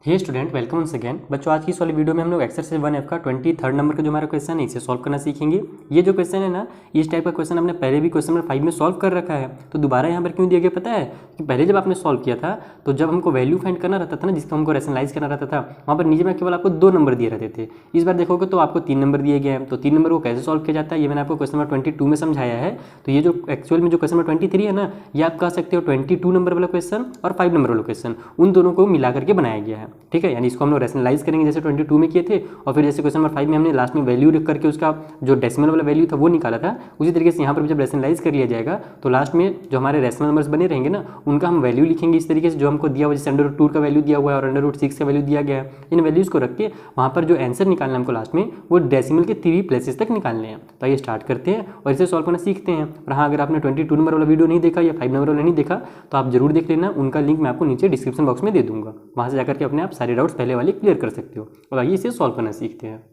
हे student, welcome once again. बच्चों, आज की इस वाली वीडियो में हम लोग एक्सरसाइज 1F का 23rd नंबर का जो हमारा क्वेश्चन है इसे सॉल्व करना सीखेंगे। ये जो क्वेश्चन है ना, इस टाइप का क्वेश्चन हमने पहले भी क्वेश्चन नंबर 5 में सॉल्व कर रखा है। तो दोबारा यहाँ पर क्यों दिया गया पता है कि पहले जब आपने सॉल्व किया था तो जब हमको वैल्यू फाइंड करना रहता था ना, जिसका हमको रैशनलाइज करना रहता था, वहाँ पर नीचे में केवल आपको 2 नंबर दिए रहते थे। इस बार देखोगे तो आपको 3 नंबर दिए गए हैं। तो 3 नंबर को कैसे सॉल्व किया जाता है ये मैंने आपको क्वेश्चन नंबर 22 में समझाया है। तो ये जो एक्चुअल में जो क्वेश्चन नंबर 23 है ना, ये आप कह सकते हो 22 नंबर वाला क्वेश्चन और 5 नंबर वाला क्वेश्चन, उन दोनों को मिला करके बनाया गया है। ठीक है, यानी इसको हम लोग रैशनलाइज करेंगे जैसे 22 में किए थे, और फिर जैसे क्वेश्चन नंबर 5 में हमने लास्ट में वैल्यू रख करके उसका जो डेसिमल वाला वैल्यू था वो निकाला था, उसी तरीके से यहाँ पर भी जब रैशनलाइज कर लिया जाएगा तो लास्ट में जो हमारे रैशनल नंबर्स बने रहेंगे ना, उनका हम वैल्यू लिखेंगे इस तरीके से जो हमको दिया हुआ, जैसे √2 का वैल्यू दिया हुआ है और √6 का वैल्यू दिया गया है। इन वैल्यूज़ को रख के वहाँ पर जो आंसर निकालना है हमको लास्ट में, वो डेसिमल के 3 प्लेसेस तक निकालने हैं। तो आइए स्टार्ट करते हैं और इसे सॉल्व करना सीखते हैं। और हाँ, अगर आपने 22 नंबर वाला वीडियो नहीं देखा या 5 नंबर वाला नहीं देखा तो आप जरूर देख लेना, उनका लिंक मैं आपको नीचे डिस्क्रिप्शन बॉक्स में दे दूंगा। वहाँ से जाकर के अपने आप सारे डाउट्स पहले वाले क्लियर कर सकते हो। और आइए इसे सॉल्व करना सीखते हैं।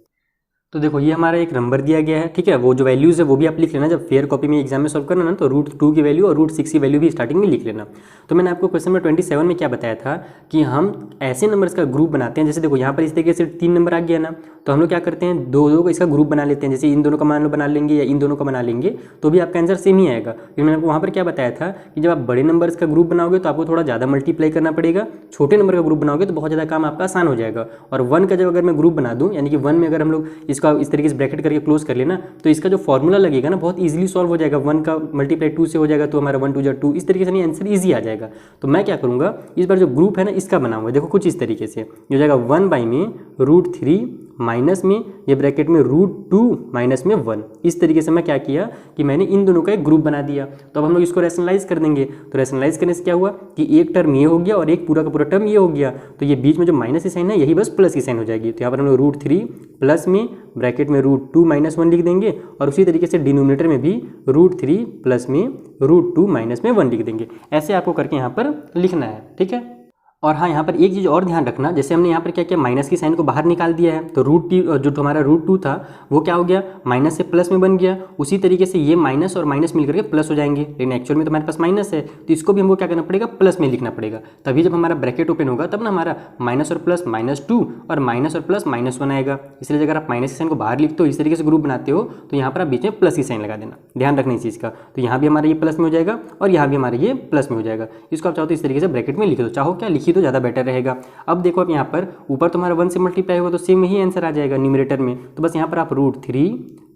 तो देखो, ये हमारा एक नंबर दिया गया है। ठीक है, वो जो वैल्यूज़ है वो भी आप लिख लेना। जब फेयर कॉपी में एग्जाम में सॉल्व करना ना, तो √2 की वैल्यू और √6 की वैल्यू भी स्टार्टिंग में लिख लेना। तो मैंने आपको क्वेश्चन नंबर 27 में क्या बताया था कि हम ऐसे नंबर्स का ग्रुप बनाते हैं। जैसे देखो यहाँ पर इस तरीके से 3 नंबर आ गया ना, तो हम लोग क्या करते हैं, दो का इसका ग्रुप बना लेते हैं। जैसे इन दोनों का मान लो बना लेंगे या इन दोनों का बना लेंगे तो भी आपका आंसर सेम ही आएगा। क्योंकि मैंने आपको वहाँ पर क्या बताया था कि जब आप बड़े नंबर्स का ग्रुप बनाओगे तो आपको थोड़ा ज़्यादा मल्टीप्लाई करना पड़ेगा, छोटे नंबर का ग्रुप बनाओगे तो बहुत ज़्यादा काम आपका आसान हो जाएगा। और 1 का जब अगर मैं ग्रुप बना दूँ, यानी कि 1 में अगर हम लोग इसका इस तरीके से ब्रैकेट करके क्लोज कर लेना, तो इसका जो फॉर्मूला लगेगा ना बहुत इजीली सॉल्व हो जाएगा। 1 का मल्टीप्लाई 2 से हो जाएगा तो हमारा 1 2 जा 2, इस तरीके से नहीं आंसर इजी आ जाएगा। तो मैं क्या करूँगा, इस बार जो ग्रुप है ना इसका बनाऊंगा। देखो कुछ इस तरीके से हो जाएगा 1 बाई में √3 माइनस में ये ब्रैकेट में √2 माइनस में 1। इस तरीके से मैं क्या किया कि मैंने इन दोनों का एक ग्रुप बना दिया। तो अब हम लोग इसको रैशनलाइज कर देंगे। तो रैशनलाइज करने से क्या हुआ कि एक टर्म ये हो गया और एक पूरा का पूरा टर्म ये हो गया। तो ये बीच में जो माइनस की साइन है यही बस प्लस की साइन हो जाएगी। तो यहाँ पर हम लोग √3 प्लस में ब्रैकेट में √2 माइनस 1 लिख देंगे, और उसी तरीके से डिनोमिनेटर में भी √3 प्लस में √2 माइनस में 1 लिख देंगे। ऐसे आपको करके यहाँ पर लिखना है। ठीक है, और हाँ, यहाँ पर एक चीज़ और ध्यान रखना, जैसे हमने यहाँ पर क्या किया, माइनस की साइन को बाहर निकाल दिया है, तो जो हमारा √2 था वो क्या हो गया, माइनस से प्लस में बन गया। उसी तरीके से ये माइनस और माइनस मिलकर के प्लस हो जाएंगे, लेकिन एक्चुअल में तो हमारे पास माइनस है, तो इसको भी हमको क्या करना पड़ेगा, प्लस में लिखना पड़ेगा। तभी जब हमारा ब्रैकेट ओपन होगा तब ना हमारा माइनस और प्लस -2 और माइनस और प्लस -1 आएगा। इसलिए अगर आप माइनस की साइन को बाहर लिखते हो, इस तरीके से ग्रुप बनाते हो, तो यहाँ पर आप बीच में प्लस की साइन लगा देना। ध्यान रखना इस चीज़ का। तो यहाँ भी हमारा ये प्लस में हो जाएगा और यहाँ भी हमारा ये प्लस में हो जाएगा। इसको आप चाहो तो इस तरीके से ब्रैकेट में लिख दो, चाहो क्या लिखी तो ज़्यादा बेटर रहेगा। अब देखो, अब यहाँ पर ऊपर तुम्हारा 1 से मल्टीप्लाई होगा तो सेम ही आंसर आ जाएगा न्यूमरेटर में। तो बस यहाँ पर आप √3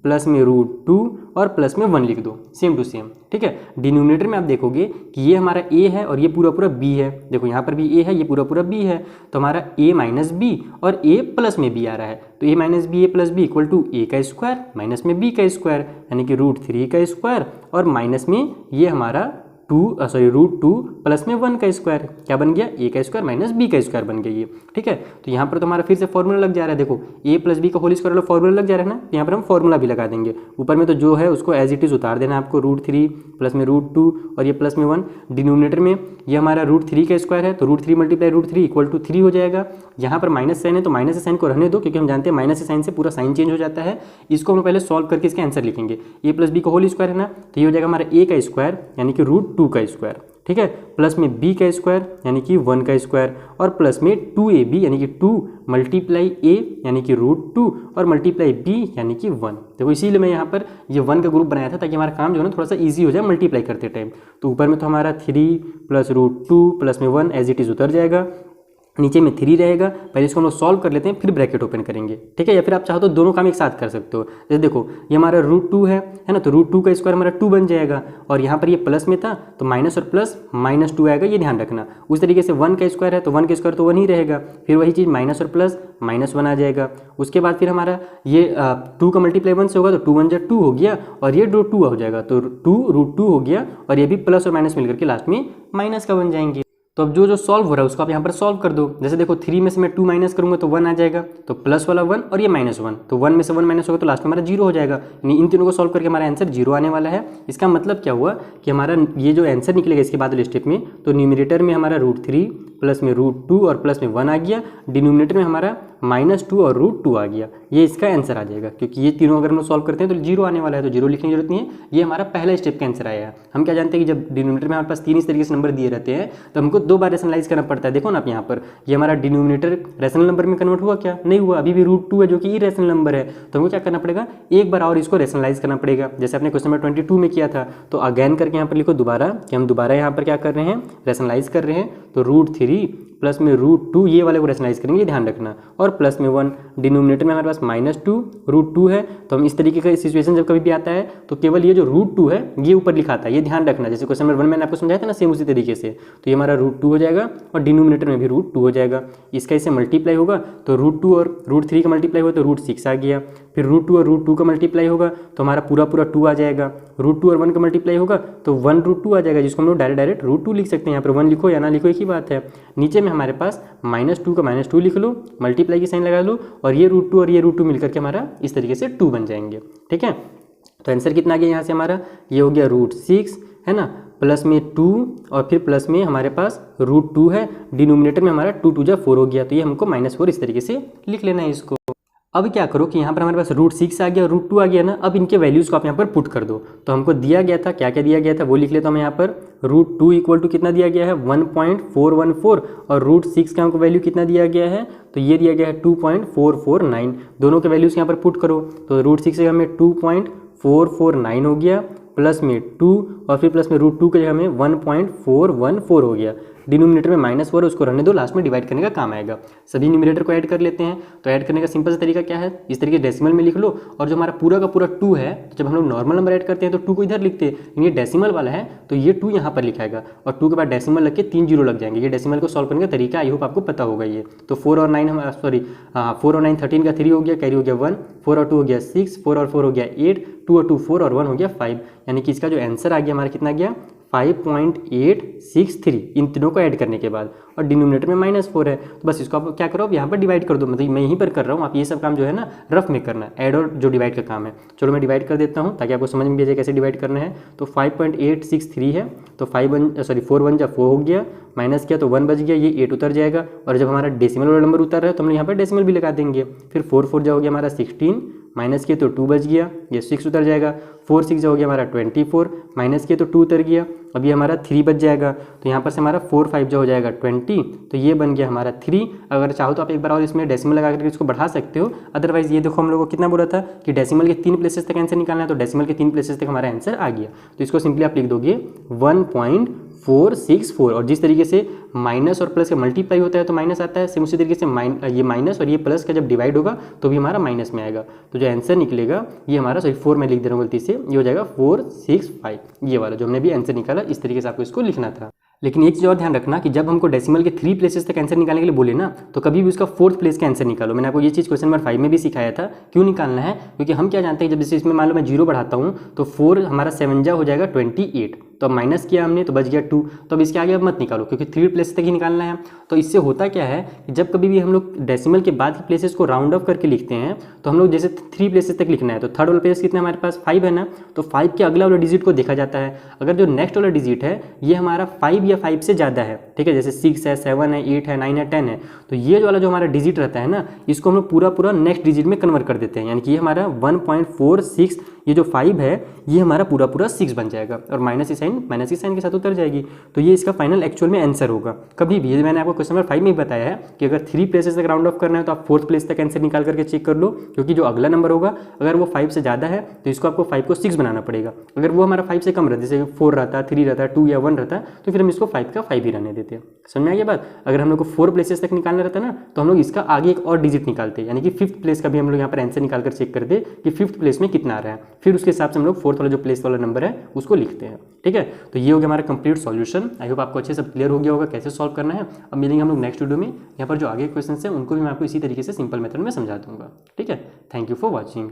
प्लस में √2 और प्लस में 1 लिख दो, सेम टू सेम। ठीक है, डिनोमिनेटर में आप देखोगे कि ये हमारा a है और ये पूरा पूरा b है। देखो यहाँ पर भी a है, ये पूरा पूरा b है, तो हमारा a माइनस b और a प्लस में b आ रहा है। तो a minus b a plus b equal to a का स्क्वायर माइनस में b का स्क्वायर, यानी कि √3 का स्क्वायर और माइनस में ये हमारा √2 प्लस में 1 का स्क्वायर, क्या बन गया, a का स्क्वायर माइनस b का स्क्वायर बन गया ये। ठीक है, तो यहाँ पर तो हमारा फिर से फॉर्मूला लग जा रहा है। देखो a प्लस b का होल स्क्वायर वाला फॉर्मूला लग जा रहा है ना, यहाँ पर हम फॉर्मूला भी लगा देंगे। ऊपर में तो जो है उसको एज इट इज उतार देना आपको, √3 प्लस में √2 और ये प्लस में 1। डिनोमिनेटर में ये हमारा √3 का स्क्वायर है, तो √3 मल्टीप्लाई √3 इक्वल टू 3 हो जाएगा। यहाँ पर माइनस साइन है तो माइनस साइन को रहने दो, क्योंकि हम जानते हैं माइनस साइन से पूरा साइन चेंज हो जाता है। इसको हम पहले सॉल्व करके इसका आंसर लिखेंगे। a प्लस b का होल स्क्वायर है ना, तो ये हो जाएगा हमारा a का स्क्वायर यानी कि √2 का स्क्वायर। ठीक है, प्लस में b का स्क्वायर यानी कि 1 का स्क्वायर, और प्लस में 2ab यानी कि 2 मल्टीप्लाई a यानी कि √2 और मल्टीप्लाई b यानी कि 1। देखो इसीलिए मैं यहाँ पर ये 1 का ग्रुप बनाया था ताकि हमारा काम जो है ना थोड़ा सा इजी हो जाए मल्टीप्लाई करते टाइम। तो ऊपर में तो हमारा 3 प्लस √2 प्लस में 1 एज इट इज उतर जाएगा, नीचे में 3 रहेगा। पहले इसको हम लोग सॉल्व कर लेते हैं, फिर ब्रैकेट ओपन करेंगे। ठीक है, या फिर आप चाहो तो दोनों काम एक साथ कर सकते हो। जैसे देखो ये हमारा √2 है ना, तो √2 का स्क्वायर हमारा 2 बन जाएगा, और यहाँ पर ये प्लस में था तो माइनस और प्लस -2 आएगा, ये ध्यान रखना। उस तरीके से 1 का स्क्वायर है तो 1 का स्क्वायर तो 1 ही रहेगा, फिर वही चीज़ माइनस और प्लस -1 आ जाएगा। उसके बाद फिर हमारा ये 2 का मल्टीप्लाई 1 से होगा तो 2 1 जा 2 हो गया, और ये 2 हो जाएगा, तो 2 √2 हो गया, और ये भी प्लस और माइनस मिलकर के लास्ट में माइनस का बन जाएंगे। तो अब जो सॉल्व हो रहा है उसको आप यहाँ पर सॉल्व कर दो। जैसे देखो 3 में से मैं 2 माइनस करूँगा तो 1 आ जाएगा, तो प्लस वाला 1 और ये -1, तो 1 में से 1 माइनस होगा तो लास्ट में हमारा 0 हो जाएगा। यानी इन तीनों को सॉल्व करके हमारा आंसर 0 आने वाला है। इसका मतलब क्या हुआ कि हमारा ये जो आंसर निकलेगा इसके बाद वाले स्टेप में, तो न्यूमरेटर में हमारा √3 प्लस में √2 और प्लस में 1 आ गया, डिनोमिनेटर में हमारा -2 और √2 आ गया। ये इसका आंसर आ जाएगा, क्योंकि ये तीनों अगर हम लोग सॉल्व करते हैं तो 0 आने वाला है, तो 0 लिखने की जरूरत नहीं है। ये हमारा पहला स्टेप का आंसर आया है। हम क्या जानते हैं कि जब डिनोमिनेटर में हमारे पास 3 इस तरीके से नंबर दिए रहते हैं तो हमको 2 बार रेशनलाइज करना पड़ता है। देखो ना आप यहाँ पर, ये हमारा डिनोमिनेटर रैशनल नंबर में कन्वर्ट हुआ क्या? नहीं हुआ, अभी भी √2 है जो कि इरेशनल नंबर है। तो हमको क्या करना पड़ेगा, एक बार और इसको रेशनलाइज करना पड़ेगा, जैसे आपने क्वेश्चन नंबर 22 में किया था। तो अगेन करके यहाँ पर लिखो दोबारा कि हम दोबारा यहाँ पर क्या कर रहे हैं, रेशनलाइज कर रहे हैं। तो √3 प्लस में √2 ये वाले को रेशनलाइज करेंगे, ध्यान रखना, और प्लस में 1। डिनोमिनेटर में हमारे पास -2 √2 है। तो हम इस तरीके का सिचुएशन जब कभी भी आता है तो केवल ये जो √2 है ये ऊपर लिखा आता है, ये ध्यान रखना। जैसे क्वेश्चन नंबर 1 मैंने आपको समझाया था ना, सेम उसी तरीके से। तो ये हमारा √2 हो जाएगा और डिनोमिनेटर में भी √2 हो जाएगा। इसका इससे मल्टीप्लाई होगा तो √2 और √3 का मल्टीप्लाई होगा तो √6 आ गया। फिर √2 और √2 का मल्टीप्लाई होगा तो हमारा पूरा 2 आ जाएगा। √2 और 1 का मल्टीप्लाई होगा तो 1 √2 आ जाएगा, जिसको हम लोग डायरेक्ट √2 लिख सकते हैं। यहाँ पर 1 लिखो या ना लिखो एक ही बात है। नीचे में हमारे पास -2 का -2 लिख लो, मल्टीप्लाई की साइन लगा लो, और ये √2 और ये √2 मिलकर के हमारा इस तरीके से 2 बन जाएंगे। ठीक है, तो आंसर कितना आ गया यहाँ से हमारा, ये हो गया √6 है ना, प्लस में 2 और फिर प्लस में हमारे पास √2 है। डिनोमिनेटर में हमारा 2 2 4 हो गया, तो ये हमको -4 इस तरीके से लिख लेना है इसको। अब क्या करो कि यहाँ पर हमारे पास √6 आ गया, √2 आ गया ना, अब इनके वैल्यूज़ को आप यहाँ पर पुट कर दो। तो हमको दिया गया था, क्या क्या दिया गया था वो लिख लेता हूँ मैं यहाँ पर। √2 इक्वल टू कितना दिया गया है, 1.414, और √6 का हमको वैल्यू कितना दिया गया है, तो ये दिया गया है 2.449। दोनों के वैल्यूज़ यहाँ पर पुट करो, तो √6 से हमें 2.449 हो गया, प्लस में 2 और फिर प्लस में √2 के जगह में 1.414 हो गया। डिनोमिनेटर में -4 है, उसको रहने दो, लास्ट में डिवाइड करने का काम आएगा। सभी न्यूमरेटर को ऐड कर लेते हैं। तो ऐड करने का सिंपल सा तरीका क्या है, इस तरीके डेसिमल में लिख लो, और जो हमारा पूरा का पूरा 2 है, तो जब हम लोग नॉर्मल नंबर ऐड करते हैं तो 2 को इधर लिखते हैं, लेकिन ये डेसिमल वाला है तो ये 2 यहाँ पर लिखाएगा, और 2 के बाद डेसिमल लग के 3 जीरो लग जाएंगे। ये डेसिमल को सॉल्व करने का तरीका आई होप आपको पता होगा ये। तो 4 और 9 हमारा 4 और 9 13 का 3 हो गया, कैरी हो गया 1, 4 और 2 हो गया 6, 4 और 4 हो गया 8, 2 और 2 4 और 1 हो गया 5। यानी कि इसका जो आंसर आ गया हमारा कितना गया, 5.863 इन तीनों को ऐड करने के बाद, और डिनोमिनेटर में -4 है। तो बस इसको आप क्या करो, आप यहाँ पर डिवाइड कर दो। मतलब मैं यहीं पर कर रहा हूँ, आप ये सब काम जो है ना रफ में करना, ऐड और जो डिवाइड का काम है। चलो मैं डिवाइड कर देता हूँ ताकि आपको समझ में भी आ जाए कैसे डिवाइड करना है। तो 5.863 है, तो 4 1 जा 4 हो गया, माइनस किया तो 1 बच गया, ये 8 उतर जाएगा, और जब हमारा डेसिमल वाला नंबर उतर रहा है तो हम यहाँ पर डेसिमल भी लगा देंगे। फिर 4 4 जा हो गया हमारा 16, माइनस किया तो 2 बच गया, ये 6 उतर जाएगा। 4 6 जा हो गया हमारा 24, माइनस किया तो 2 उतर गया, अब ये हमारा 3 बच जाएगा। तो यहाँ पर से हमारा 4 5 जा हो जाएगा 20, तो ये बन गया हमारा 3। अगर चाहो तो आप एक बार और इसमें डेसिमल लगा करके इसको बढ़ा सकते हो। अदरवाइज ये देखो हम लोग को कितना बोला था कि डेसिमल के 3 प्लेसेस तक आंसर निकालना है, तो डेसिमल के 3 प्लेसेस तक हमारा आंसर आ गया। तो इसको सिंपली आप लिख दोगे 1.464, और जिस तरीके से माइनस और प्लस का मल्टीप्लाई होता है तो माइनस आता है, सेम उसी तरीके से ये माइनस और ये प्लस का जब डिवाइड होगा तो भी हमारा माइनस में आएगा। तो जो आंसर निकलेगा ये हमारा 4 में लिख दे रहा हूँ गलती से, ये हो जाएगा 465, ये वाला जो हमने भी आंसर निकाला। इस तरीके से आपको इसको लिखना था। लेकिन एक चीज़ और ध्यान रखना कि जब हमको डेसिमल के 3 प्लेसेस तक आंसर निकालने के लिए बोले ना, तो कभी भी उसका 4th प्लेस का आंसर निकालो। मैंने आपको ये चीज़ क्वेश्चन नंबर 5 में भी सिखाया था, क्यों निकालना है, क्योंकि हम क्या जानते हैं जब जैसे इसमें मान लो मैं 0 बढ़ाता हूँ तो 4 हमारा 7 जा हो जाएगा 28, तो अब माइनस किया हमने तो बच गया 2, तो अब इसके आगे अब मत निकालो क्योंकि 3 प्लेस तक ही निकालना है। तो इससे होता क्या है कि जब कभी भी हम लोग डेसिमल के बाद की प्लेसेस को राउंड ऑफ करके लिखते हैं तो हम लोग जैसे 3 प्लेसेस तक लिखना है, तो थर्ड वाला प्लेस कितना हमारे पास 5 है ना, तो 5 के अगला वाला डिजिट को देखा जाता है। अगर जो नेक्स्ट वाला डिजिट है ये हमारा 5 या 5 से ज़्यादा है, ठीक है, जैसे 6 है, 7 है, 8 है, 9 है, 10 है, तो ये वाला जो हमारा डिजिट रहता है ना, इसको हम लोग पूरा नेक्स्ट डिजिट में कन्वर्ट कर देते हैं। यानी कि ये हमारा 1.46, ये जो 5 है ये हमारा पूरा 6 बन जाएगा, और माइनस की साइन के साथ उतर जाएगी। तो ये इसका फाइनल एक्चुअल में आंसर होगा। कभी भी, ये मैंने आपको क्वेश्चन नंबर 5 में ही बताया है कि अगर 3 प्लेसेस तक राउंड ऑफ करना है तो आप 4th प्लेस तक आंसर निकाल करके चेक कर लो, क्योंकि जो अगला नंबर होगा अगर वो 5 से ज़्यादा है तो इसको आपको 5 को 6 बनाना पड़ेगा। अगर वो हमारा 5 से कम रहता है, जैसे 4 रहता, 3 रहता, 2 या 1 रहता, तो फिर हम इसको 5 का 5 ही रहने देते हैं। समझ में आ गया बात। अगर हम लोग को 4 प्लेसेस तक निकालना रहता ना तो हम लोग इसका आगे एक और डिजिट निकालते हैं, यानी कि 5th प्लेस का भी हम लोग यहाँ पर आंसर निकाल कर चेक करते कि 5th प्लेस में कितना आ रहा है, फिर उसके हिसाब से हम लोग 4th वाला जो प्लेस वाला नंबर है उसको लिखते हैं। ठीक है, तो ये हो गया हमारा कंप्लीट सॉल्यूशन। आई होप आपको अच्छे से क्लियर हो गया होगा कैसे सॉल्व करना है। अब मिलेंगे हम लोग नेक्स्ट वीडियो में, यहाँ पर जो आगे क्वेश्चन है उनको भी मैं आपको इसी तरीके से सिंपल मेथड में समझा दूंगा। ठीक है, थैंक यू फॉर वॉचिंग।